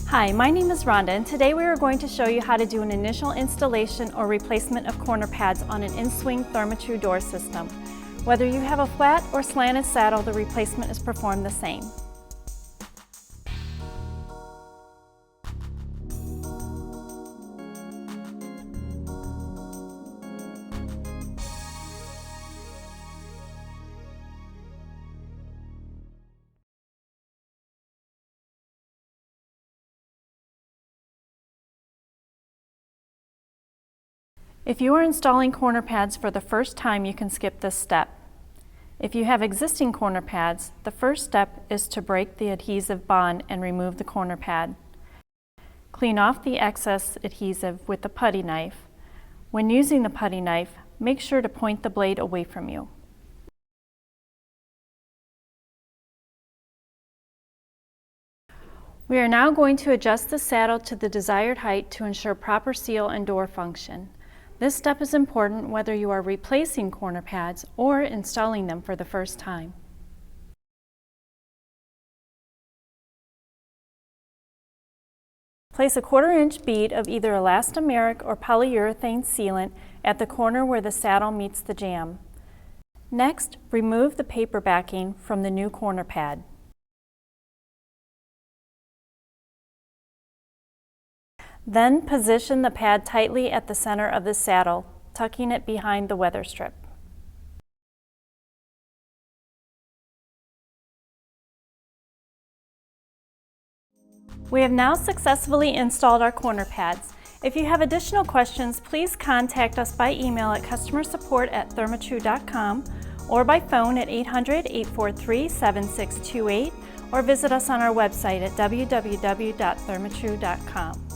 Hi, my name is Rhonda, and today we are going to show you how to do an initial installation or replacement of corner pads on an in-swing Therma-Tru door system. Whether you have a flat or slanted saddle, the replacement is performed the same. If you are installing corner pads for the first time, you can skip this step. If you have existing corner pads, the first step is to break the adhesive bond and remove the corner pad. Clean off the excess adhesive with the putty knife. When using the putty knife, make sure to point the blade away from you. We are now going to adjust the saddle to the desired height to ensure proper seal and door function. This step is important whether you are replacing corner pads or installing them for the first time. Place a 1/4 inch bead of either elastomeric or polyurethane sealant at the corner where the saddle meets the jamb. Next, remove the paper backing from the new corner pad. Then position the pad tightly at the center of the saddle, tucking it behind the weather strip. We have now successfully installed our corner pads. If you have additional questions, please contact us by email at customersupport@thermatru.com or by phone at 800-843-7628 or visit us on our website at www.thermatru.com.